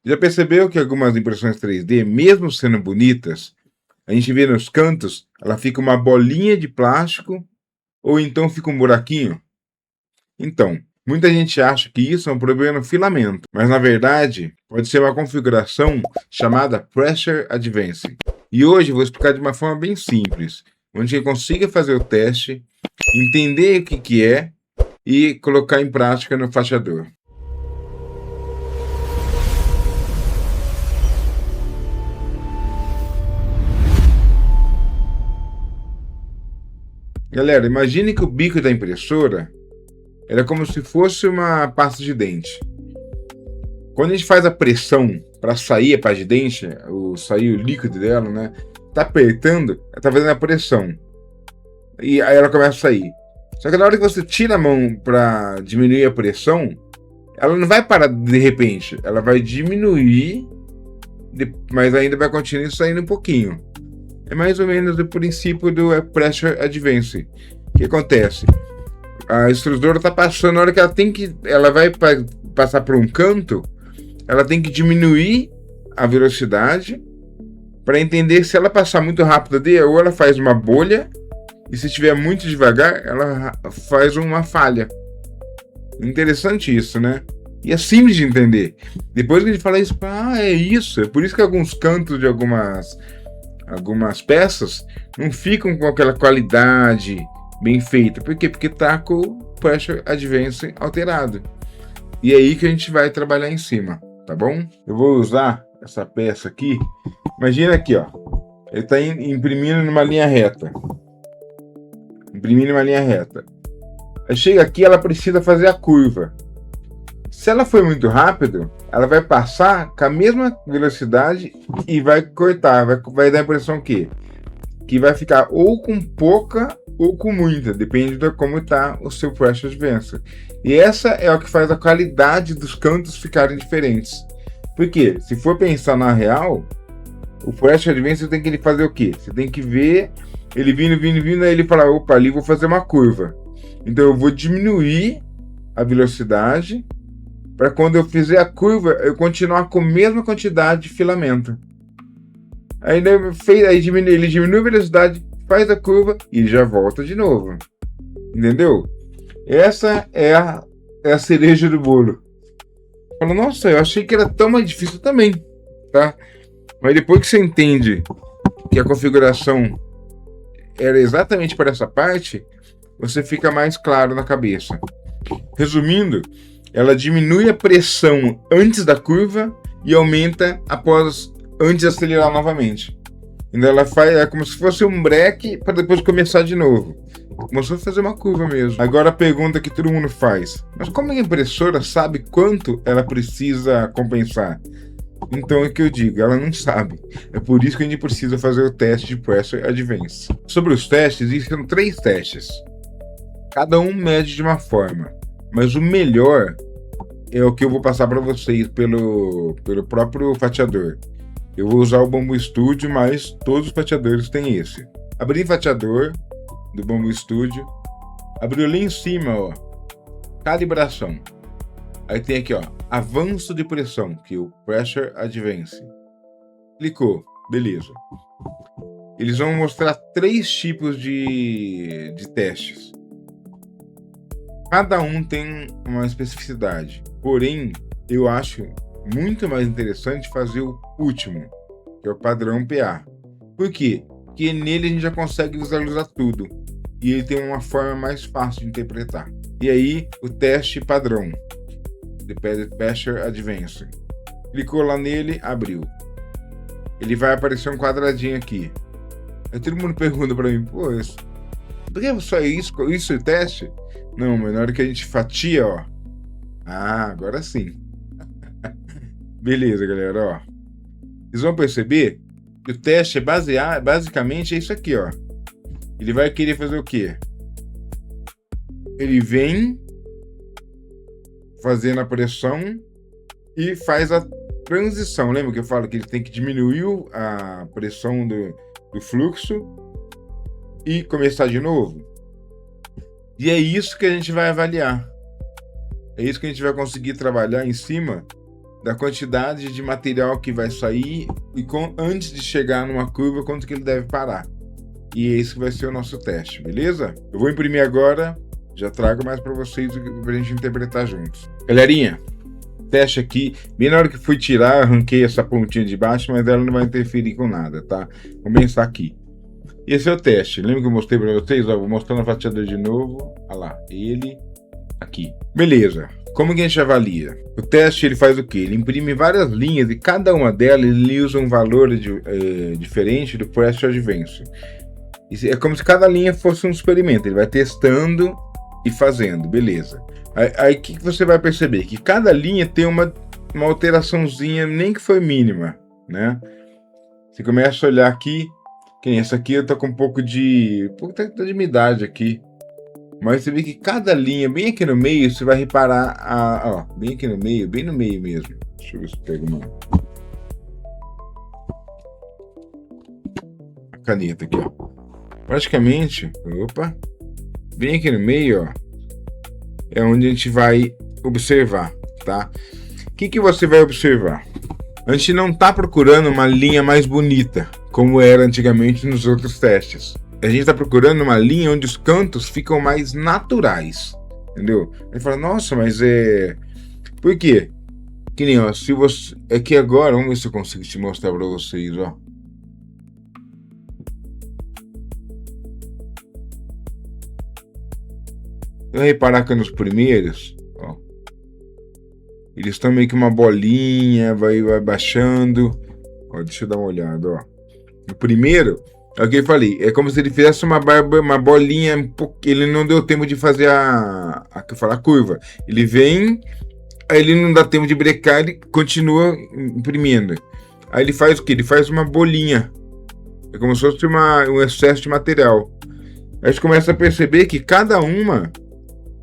Já percebeu que algumas impressões 3D, mesmo sendo bonitas, a gente vê nos cantos, ela fica uma bolinha de plástico ou então fica um buraquinho? Então, muita gente acha que isso é um problema no filamento, mas na verdade pode ser uma configuração chamada Pressure Advancing. E hoje eu vou explicar de uma forma bem simples, onde você consiga fazer o teste, entender o que é e colocar em prática no fachador. Galera, imagine que o bico da impressora era como se fosse uma pasta de dente. Quando a gente faz a pressão para sair a pasta de dente, sair o líquido dela, né? Tá apertando, tá fazendo a pressão. E aí ela começa a sair. Só que na hora que você tira a mão para diminuir a pressão, ela não vai parar de repente. Ela vai diminuir, mas ainda vai continuar saindo um pouquinho. É mais ou menos o princípio do Pressure Advance. O que acontece? A extrusora está passando, na hora que ela vai passar por um canto, ela tem que diminuir a velocidade para entender se ela passar muito rápido ali, ou ela faz uma bolha, e se estiver muito devagar, ela faz uma falha. Interessante isso, né? E é simples de entender. Depois que a gente fala isso, é isso. É por isso que alguns cantos de algumas peças não ficam com aquela qualidade bem feita. Por quê? Porque tá com o Pressure Advance alterado. E é aí que a gente vai trabalhar em cima, tá bom? Eu vou usar essa peça aqui. Imagina aqui, ó. Ele está imprimindo numa linha reta. Aí chega aqui, ela precisa fazer a curva. Se ela for muito rápido, ela vai passar com a mesma velocidade e vai cortar. Vai dar a impressão que vai ficar ou com pouca ou com muita, depende de como está o seu Pressure Advance. E essa é o que faz a qualidade dos cantos ficarem diferentes. Porque se for pensar na real, o Pressure Advance tem que fazer o quê? Você tem que ver ele vindo, aí ele fala, opa, ali vou fazer uma curva. Então eu vou diminuir a velocidade para quando eu fizer a curva, eu continuar com a mesma quantidade de filamento. Aí ele diminui a velocidade, faz a curva e já volta de novo. Entendeu? Essa é a cereja do bolo. Fala, nossa, eu achei que era tão mais difícil também, tá? Mas depois que você entende que a configuração era exatamente para essa parte, você fica mais claro na cabeça. Resumindo, ela diminui a pressão antes da curva e aumenta antes de acelerar novamente. Então ela é como se fosse um break para depois começar de novo. Como se fosse fazer uma curva mesmo. Agora a pergunta que todo mundo faz: mas como a impressora sabe quanto ela precisa compensar? Então é que eu digo, ela não sabe. É por isso que a gente precisa fazer o teste de Pressure Advance. Sobre os testes, existem 3 testes. Cada um mede de uma forma. Mas o melhor é o que eu vou passar para vocês pelo próprio fatiador. Eu vou usar o Bambu Studio, mas todos os fatiadores têm esse. Abri o fatiador do Bambu Studio. Abriu ali em cima, ó, calibração. Aí tem aqui, ó, avanço de pressão, que é o Pressure Advance. Clicou, beleza. Eles vão mostrar 3 tipos de testes. Cada um tem uma especificidade. Porém, eu acho muito mais interessante fazer o último, que é o padrão PA. Por quê? Porque nele a gente já consegue visualizar tudo. E ele tem uma forma mais fácil de interpretar. E aí, o teste padrão. The Pressure Advance. Clicou lá nele, abriu. Ele vai aparecer um quadradinho aqui. Aí todo mundo pergunta pra mim, pô, por que só isso é teste? Não, mas na hora que a gente fatia, ó. Agora sim. Beleza, galera, ó. Vocês vão perceber que o teste é basicamente isso aqui, ó. Ele vai querer fazer o quê? Ele vem fazendo a pressão e faz a transição. Lembra que eu falo que ele tem que diminuir a pressão do fluxo e começar de novo? E é isso que a gente vai avaliar. É isso que a gente vai conseguir trabalhar em cima da quantidade de material que vai sair e antes de chegar numa curva, quanto que ele deve parar. E esse vai ser o nosso teste, beleza? Eu vou imprimir agora, já trago mais para vocês pra gente interpretar juntos. Galerinha, teste aqui. Bem na hora que fui tirar, eu arranquei essa pontinha de baixo, mas ela não vai interferir com nada, tá? Vamos pensar aqui. Esse é o teste. Lembra que eu mostrei para vocês? Ó, vou mostrar no fatiador de novo. Olha lá, ele aqui. Beleza. Como que a gente avalia? O teste ele faz o quê? Ele imprime várias linhas e cada uma delas ele usa um valor diferente do Pressure Advance. É como se cada linha fosse um experimento. Ele vai testando e fazendo, beleza. Aí o que você vai perceber? Que cada linha tem uma alteraçãozinha, nem que foi mínima, né? Você começa a olhar aqui, que nem essa aqui eu tô com um pouco de umidade aqui. Mas você vê que cada linha, bem aqui no meio, você vai reparar, ó, bem aqui no meio, bem no meio mesmo. Deixa eu ver se eu pego uma caneta aqui, ó. Praticamente, opa, bem aqui no meio, ó, é onde a gente vai observar, tá? O que você vai observar? A gente não tá procurando uma linha mais bonita, como era antigamente nos outros testes. A gente está procurando uma linha onde os cantos ficam mais naturais, entendeu? Aí fala, nossa, mas por quê? Que nem, ó, se você... Aqui agora, vamos ver se eu consigo te mostrar para vocês, ó. Eu vou reparar que nos primeiros, ó, eles estão meio que uma bolinha, vai baixando. Ó, deixa eu dar uma olhada, ó. O primeiro... É o que eu falei, é como se ele fizesse uma bolinha, ele não deu tempo de fazer a curva. Ele vem, aí ele não dá tempo de brecar, ele continua imprimindo. Aí ele faz o que? Ele faz uma bolinha. É como se fosse um excesso de material. Aí a gente começa a perceber que cada uma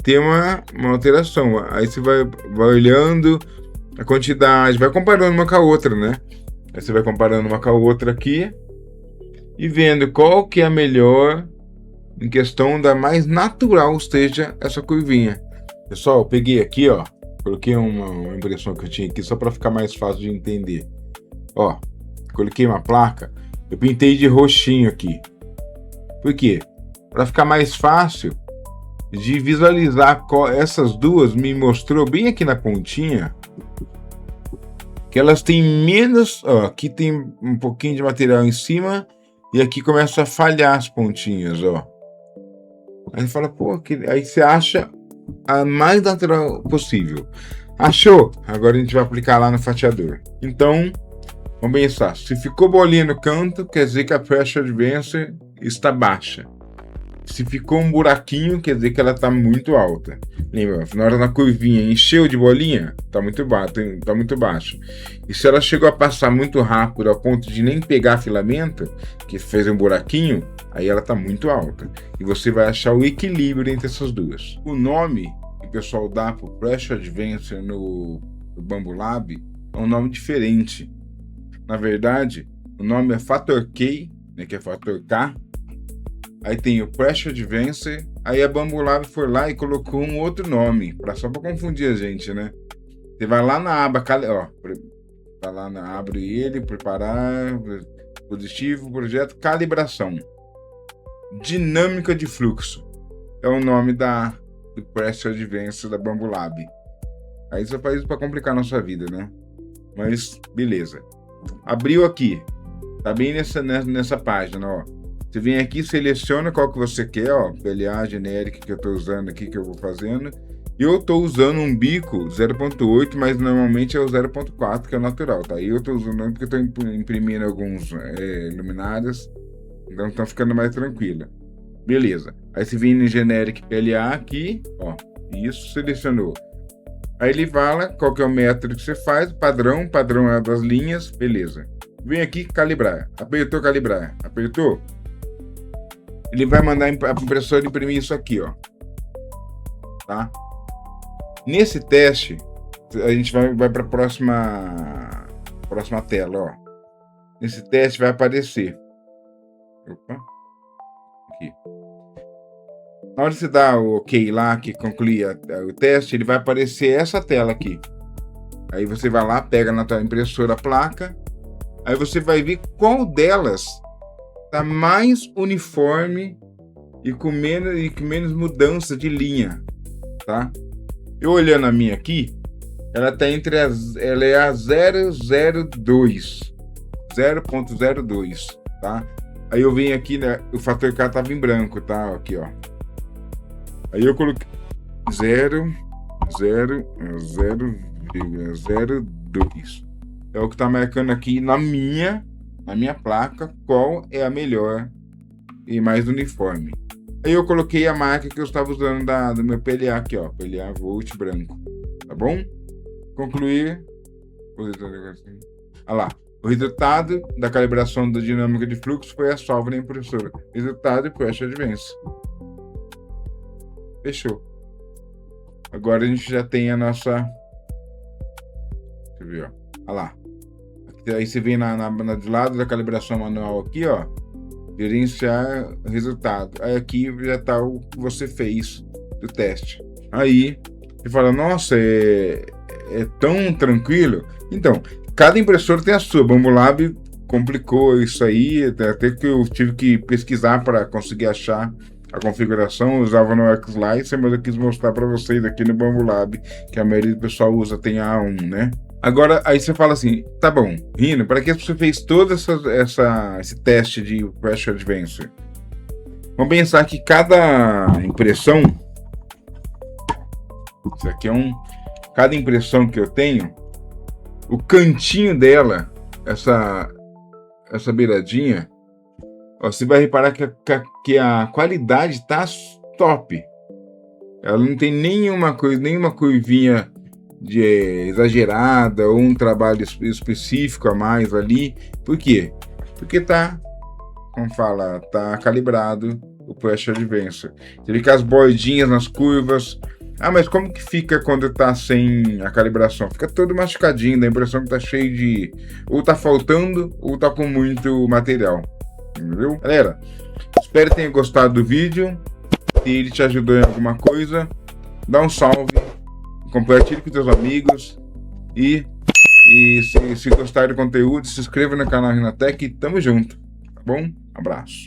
tem uma alteração. Aí você vai olhando a quantidade, vai comparando uma com a outra, né? Aí você vai comparando uma com a outra aqui. E vendo qual que é a melhor em questão da mais natural esteja essa curvinha. Pessoal, eu peguei aqui, ó, coloquei uma impressão que eu tinha aqui só para ficar mais fácil de entender. Ó, coloquei uma placa, eu pintei de roxinho aqui. Por quê? Para ficar mais fácil de visualizar essas duas, me mostrou bem aqui na pontinha que elas têm menos, ó, aqui tem um pouquinho de material em cima. E aqui começa a falhar as pontinhas, ó. Aí você fala, pô, aí você acha a mais natural possível. Achou? Agora a gente vai aplicar lá no fatiador. Então, vamos pensar. Se ficou bolinha no canto, quer dizer que a Pressure Advance está baixa. Se ficou um buraquinho, quer dizer que ela está muito alta. Lembra? Na hora da curvinha encheu de bolinha, está muito baixo. E se ela chegou a passar muito rápido ao ponto de nem pegar filamento, que fez um buraquinho, aí ela está muito alta. E você vai achar o equilíbrio entre essas duas. O nome que o pessoal dá para o Pressure Advance no Bambu Lab é um nome diferente. Na verdade, o nome é Fator K, né, que é fator K. Aí tem o Pressure Advance, aí a Bambu Lab foi lá e colocou um outro nome, só para confundir a gente, né? Você vai lá na aba, ó, vai lá na abre ele, preparar, positivo, projeto, calibração. Dinâmica de fluxo. É o nome do Pressure Advance da Bambu Lab. Aí só faz isso para complicar a nossa vida, né? Mas, beleza. Abriu aqui. Tá bem nessa página, ó. Você vem aqui, seleciona qual que você quer, ó, PLA genérica que eu tô usando aqui, que eu vou fazendo. Eu tô usando um bico 0.8, mas normalmente é o 0.4, que é o natural, tá? E eu tô usando porque eu tô imprimindo alguns luminárias, então tá ficando mais tranquila. Beleza. Aí você vem no Generic PLA aqui, ó, isso, selecionou. Aí ele fala qual que é o método que você faz, padrão é das linhas, beleza. Vem aqui, calibrar. Apertou, calibrar. Apertou? Ele vai mandar a impressora imprimir isso aqui, ó. Tá? Nesse teste, a gente vai para a próxima tela, ó. Nesse teste vai aparecer. Opa. Aqui. Na hora que você dá o OK lá, que conclui o teste, ele vai aparecer essa tela aqui. Aí você vai lá, pega na tua impressora a placa, aí você vai ver qual delas tá mais uniforme e com menos mudança de linha, tá? Eu olhando a minha aqui, ela tá ela é a 0.02, tá? Aí eu venho aqui, né, o fator K tava em branco, tá? Aqui, ó. Aí eu coloquei 0,02. É o que tá marcando aqui na minha placa qual é a melhor e mais uniforme. Aí eu coloquei a marca que eu estava usando do meu PLA aqui, ó, PLA Volt branco, tá bom? Concluir. Olha lá, o resultado da calibração da dinâmica de fluxo foi a salva da impressora. Resultado e Pressure Advance. Fechou. Agora a gente já tem a nossa. Deixa eu ver, ó. Olha lá. Aí você vem do lado da calibração manual aqui, ó. Gerenciar resultado. Aí aqui já tá o que você fez do teste. Aí você fala, nossa, é tão tranquilo. Então, cada impressora tem a sua. Bambolab complicou isso aí, até que eu tive que pesquisar para conseguir achar a configuração. Eu usava no Xlice, mas eu quis mostrar para vocês aqui no Bambolab, que a maioria do pessoal usa, tem a A1, né? Agora, aí você fala assim, tá bom, Rino, para que você fez todo esse teste de Pressure Advance? Vamos pensar que cada impressão, isso aqui é cada impressão que eu tenho, o cantinho dela, essa beiradinha, ó, você vai reparar que a qualidade tá top. Ela não tem nenhuma curvinha exagerada ou um trabalho específico a mais ali. Por quê? Porque tá calibrado o Pressure Advance. Você vê que as bordinhas nas curvas. Ah, mas como que fica quando tá sem a calibração? Fica todo machucadinho, dá a impressão que tá cheio de... ou tá faltando, ou tá com muito material. Entendeu? Galera, espero que tenha gostado do vídeo. Se ele te ajudou em alguma coisa, dá um salve, compartilhe com seus amigos e se gostar do conteúdo, se inscreva no canal Renatec e tamo junto, tá bom? Abraço.